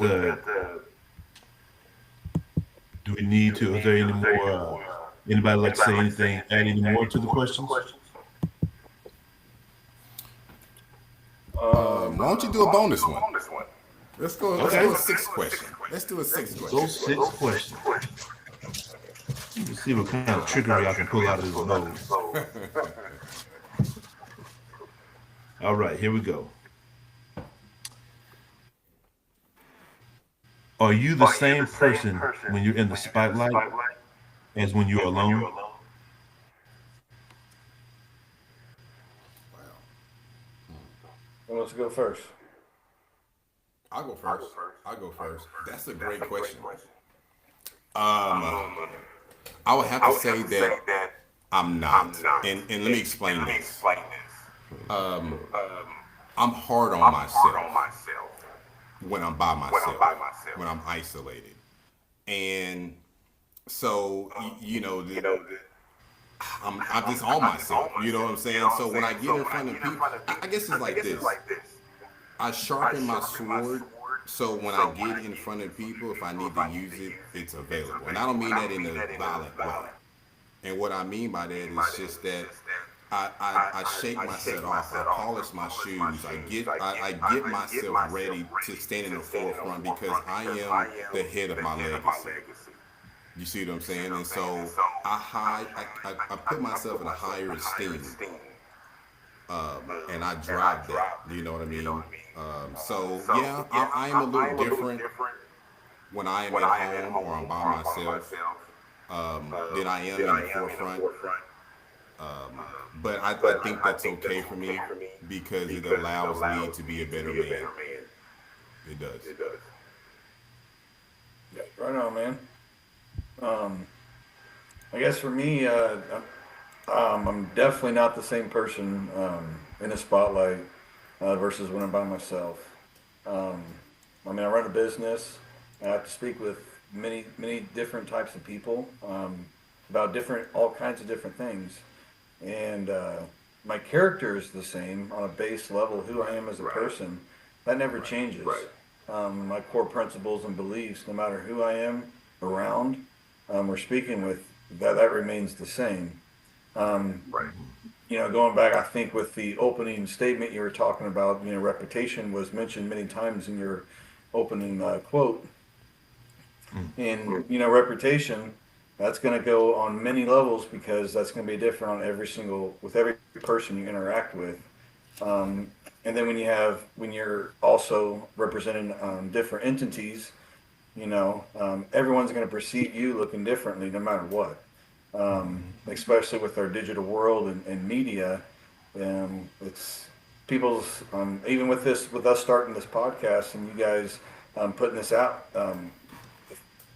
do we need to? Is there any more? Anybody like to say anything? Add any more to the questions? Why don't you do a bonus one? Let's go. Let's do a 6th question. Let's do a 6th question. Those 6 questions. Let's see what kind of trickery I can pull out of his nose. All right, here we go. Are you the same person when you're in the spotlight as when you're alone? Who wants to go first? I'll go first. That's a great question. I would have to say that I'm not. And let me explain this. I'm hard on myself when I'm by myself, when I'm isolated. And so, I'm just on myself, you know what I'm saying? So when I get in front of people, I guess it's like this. I sharpen my sword, so when I get in front of people, if I need to use it, it's available. And I don't mean that in a violent way. And what I mean by that is just that I shake myself off, I polish my shoes, I get myself ready to stand in the forefront because I am the head of my legacy. You see what I'm saying? And so I put myself in a higher esteem. And I drive that, you know what I mean? So yeah, I am a little different when I am at home or I'm by myself than I am in the forefront. But I think that's okay for me because it allows me to be a better man. It does. Yeah, right on, man. I guess for me, I'm definitely not the same person in the spotlight versus when I'm by myself. I mean, I run a business. I have to speak with many different types of people about all kinds of different things, and my character is the same on a base level. Who I am as a person, that never changes. My core principles and beliefs, no matter who I am around or speaking with, that remains the same. Going back, I think with the opening statement you were talking about, reputation was mentioned many times in your opening quote. And, reputation, that's going to go on many levels because that's going to be different on with every person you interact with. And then when you're also representing different entities, everyone's going to perceive you looking differently no matter what. Especially with our digital world and media, it's people's even with us starting this podcast and you guys putting this out.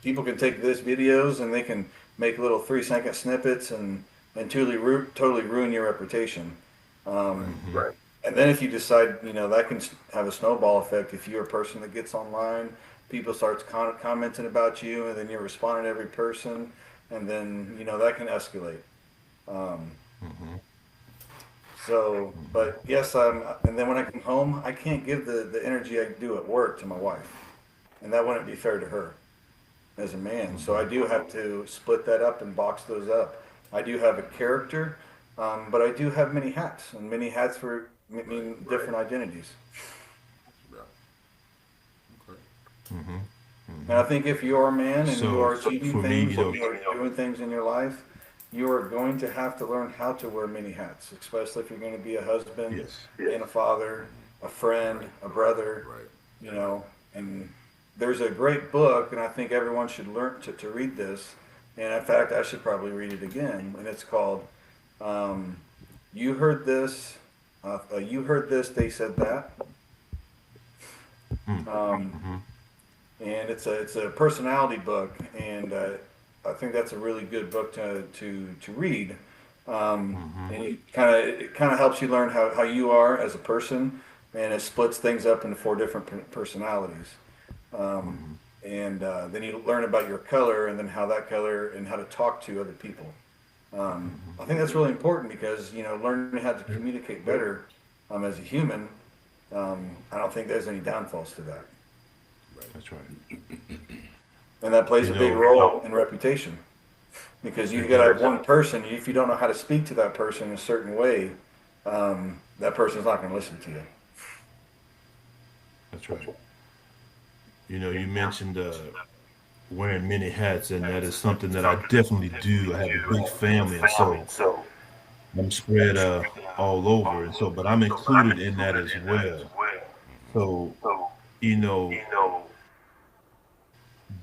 People can take this videos and they can make little 3-second snippets and totally ruin your reputation. And then if you decide, that can have a snowball effect. If you're a person that gets online, people starts commenting about you, and then you're responding to every person. And then, that can escalate. So, but yes, and then when I come home, I can't give the energy I do at work to my wife. And that wouldn't be fair to her as a man. So I do have to split that up and box those up. I do have a character, but I do have many hats, and many hats mean different identities. Yeah. Okay. And I think if you are a man and you are So achieving for me, things and you are doing things in your life, you are going to have to learn how to wear many hats, especially if you're going to be a husband yes, and a father, a friend, a brother, Right. you know. And there's a great book, and I think everyone should learn to read this. And in fact, I should probably read it again. And it's called um, "You Heard This." You heard this. They said that. Um, and it's a personality book, and I think that's a really good book to read. And it kind of helps you learn how you are as a person, and it splits things up into four different personalities. And then you learn about your color, and then how that color and how to talk to other people. I think that's really important because learning how to communicate better as a human. I don't think there's any downfalls to that. that's right. And that plays a You big know, role in reputation. Because you got to have one person, if you don't know how to speak to that person in a certain way, that person's not going to listen to you. that's right. You mentioned wearing many hats, and that is something that I definitely do. I have a big family, and so I'm spread all over, and so, but I'm included in that as well. So, you know,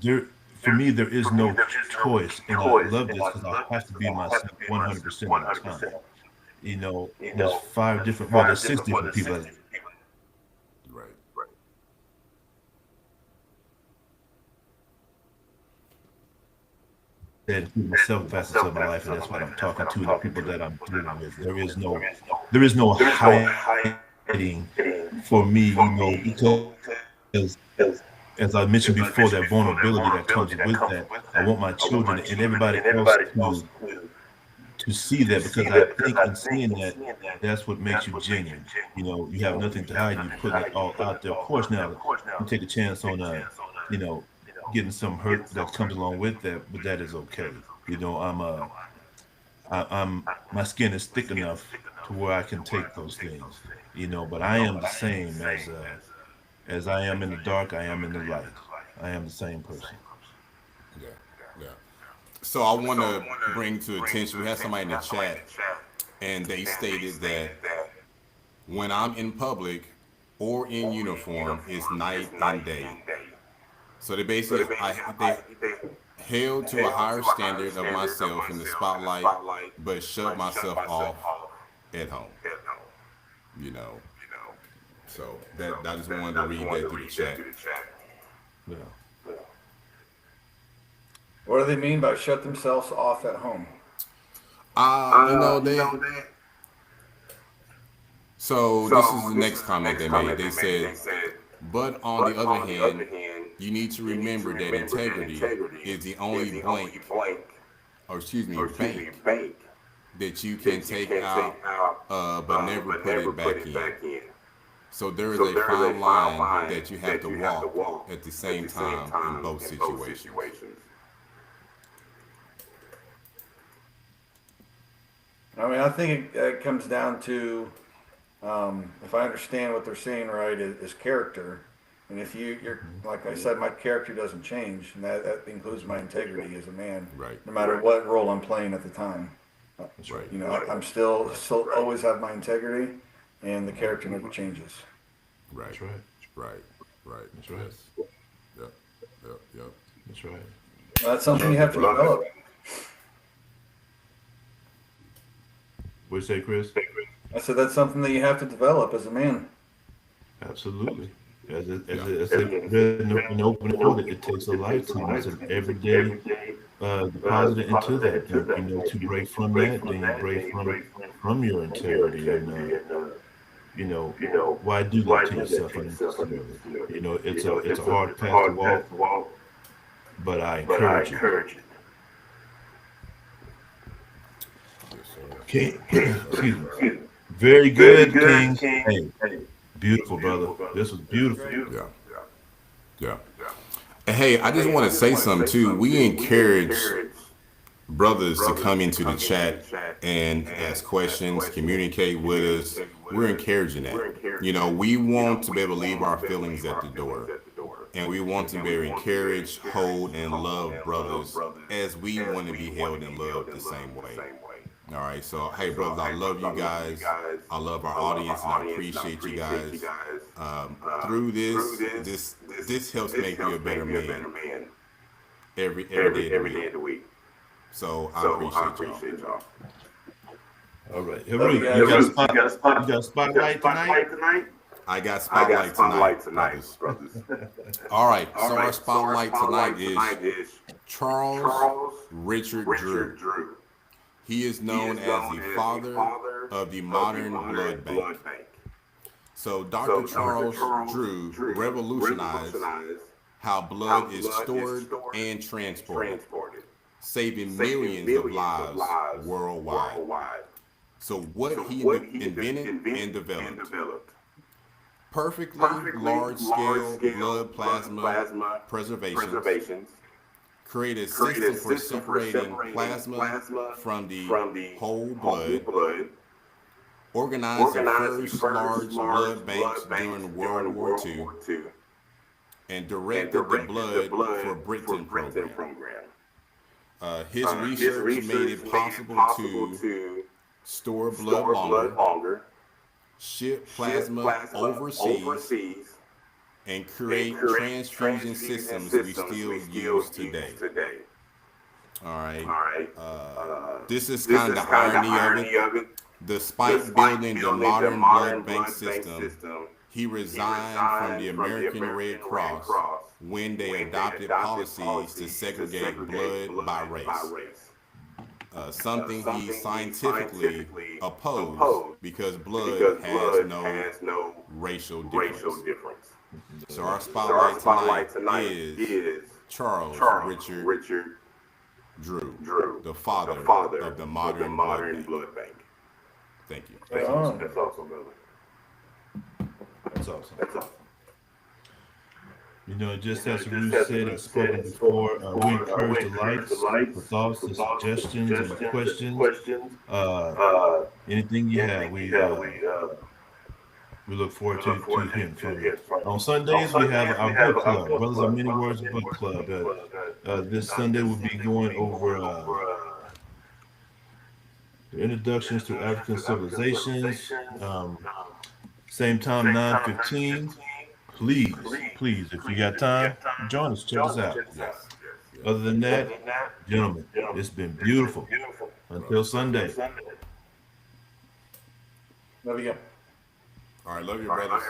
there for me there is no choice, and I love this because I have to be myself 100% of the time. There's five different, well, there's six different people Right. that include myself facets of my life, and that's what I'm talking to the people that I'm dealing with. There is no hiding for me, because as I mentioned before, that vulnerability that comes with that. I want my children and everybody else to see that, because I think in seeing that, that's what makes you genuine. You have nothing to hide. You put it all out there. Of course, now you take a chance on, you know, getting some hurt that comes along with that, but that is okay. I'm my skin is thick enough to where I can take those things. But I am the same as I am in the dark. I am in the light. I am the same person. Yeah. Yeah. So I want to bring to attention. We had somebody in the chat, and they stated that when I'm in public or in uniform, it's night and day. So they basically, they held to a higher standard of myself in the spotlight, but shut myself off at home. You know. So that I just wanted to read that through the chat. Yeah. What do they mean by shut themselves off at home? They. So this is the next comment they made. They said, but on the other hand, you need to remember that integrity is the only bank that you can take out, but never put it back in. So there is a fine line that you have to walk at the same time in both situations. I think it comes down to, if I understand what they're saying right, is character. And if you're, like I said, my character doesn't change, and that includes my integrity as a man, Right. no matter what role I'm playing at the time. That's right. I'm still always have my integrity, and the character never changes. Right. That's right. Right. That's right. Yes. Yep. That's right. That's something you have to develop. What you say, Chris? I said that's something that you have to develop as a man. Absolutely. As I said in the opening quote, it takes a lifetime. It's an everyday deposited into that. To break from that, then you break from your integrity, and why do that to yourself unnecessarily? It's a hard path to walk, but I encourage you. Okay, excuse me. Very good, King. Hey, beautiful, brother. This was beautiful. Yeah. And hey, I just want to say something too. We encourage brothers to come into the chat and ask questions, communicate with us. We're encouraging that. You know, we want to be able to leave our feelings at the door. And we want to be able to encourage, hold, and love brothers as we want to be held and loved the same way. All right, so hey, brothers, I love you guys. I love our audience, and I appreciate you guys. Through this helps make you a better man every day of the week. So I appreciate y'all. All right. Hey, Ruth, you got a spotlight tonight? I got spotlight tonight, brothers. All right, so our spotlight tonight is Charles Richard Drew. He is known as the father of the modern blood bank. So Dr. Charles Drew revolutionized how blood is stored and transported, saving millions of lives worldwide. So what he invented and developed: perfectly large-scale blood plasma preservations, create a system for separating plasma from the whole blood, organized the first large blood banks during World War II, and directed the Blood for Britain program. His research made it possible to store blood longer, ship plasma overseas, and create transfusion systems we still use today. All right. This is kind of the irony of it. Despite building the modern blood bank system, he resigned from the American Red Cross when they adopted policies to segregate blood by race. Something he scientifically opposed because blood has no racial difference. So our spotlight tonight is Charles Richard Drew, the father of the modern blood bank. Thank you. That's awesome. That's awesome, brother. That's awesome. You know, just as Ruth said and spoken before, we encourage the likes, the thoughts, the suggestions, and the questions. Anything you have, we look forward to hearing from you. On Sundays, we have our book club, Brothers of Many Words Book Club. This Sunday we'll be going over the introductions to African civilizations. Same time, 9:15. Please, if you got time, join us. Check us out. Other than that, gentlemen, it's been beautiful. Until Sunday. Love you. All right, love you, brothers.